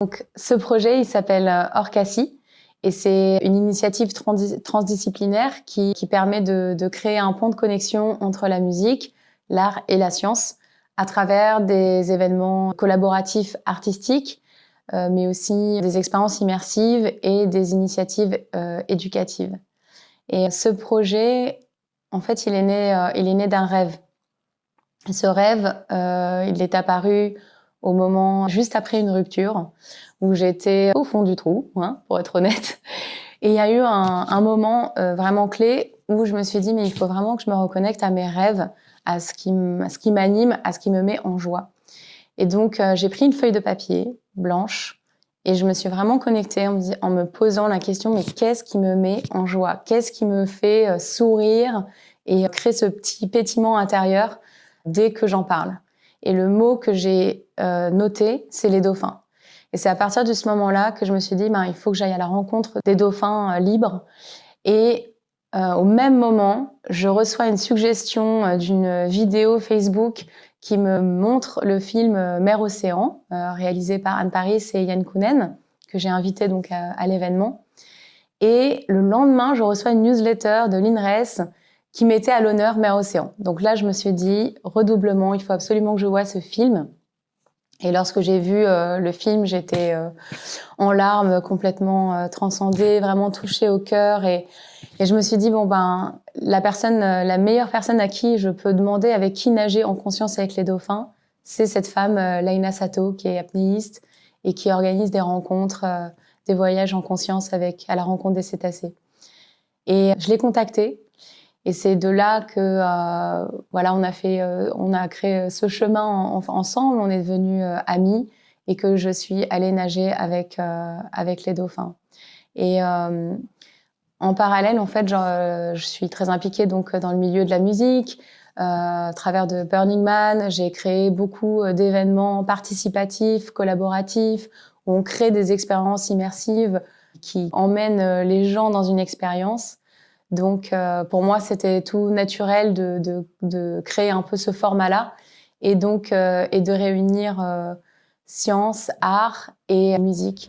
Donc, ce projet, il s'appelle Orcassi et c'est une initiative transdisciplinaire qui permet de créer un pont de connexion entre la musique, l'art et la science à travers des événements collaboratifs artistiques, mais aussi des expériences immersives et des initiatives éducatives. Et ce projet, en fait, il est né d'un rêve. Et ce rêve, il est apparu au moment juste après une rupture où j'étais au fond du trou, hein, pour être honnête. Et il y a eu un moment vraiment clé où je me suis dit mais il faut vraiment que je me reconnecte à mes rêves, à ce qui m'anime, à ce qui me met en joie. Et donc j'ai pris une feuille de papier blanche et je me suis vraiment connectée en me posant la question mais qu'est-ce qui me met en joie? Qu'est-ce qui me fait sourire et créer ce petit pétillement intérieur dès que j'en parle? Et le mot que j'ai noté, c'est les dauphins. Et c'est à partir de ce moment-là que je me suis dit, il faut que j'aille à la rencontre des dauphins libres. Et au même moment, je reçois une suggestion d'une vidéo Facebook qui me montre le film Mer Océan, réalisé par Anne Paris et Yann Kounen, que j'ai invité donc à l'événement. Et le lendemain, je reçois une newsletter de l'INRES qui mettait à l'honneur Mer Océan. Donc là, je me suis dit, redoublement, il faut absolument que je voie ce film. Et lorsque j'ai vu le film, j'étais en larmes, complètement transcendée, vraiment touchée au cœur. Et je me suis dit, la meilleure personne à qui je peux demander avec qui nager en conscience avec les dauphins, c'est cette femme, Laïna Sato, qui est apnéiste et qui organise des rencontres, des voyages en conscience à la rencontre des cétacés. Et je l'ai contactée. Et c'est de là que on a créé ce chemin ensemble, on est devenus amis et que je suis allée nager avec les dauphins. Et en parallèle, en fait, je suis très impliquée donc dans le milieu de la musique. À travers de Burning Man, j'ai créé beaucoup d'événements participatifs, collaboratifs, où on crée des expériences immersives qui emmènent les gens dans une expérience. Donc, pour moi, c'était tout naturel de créer un peu ce format-là et donc et de réunir science, art et musique.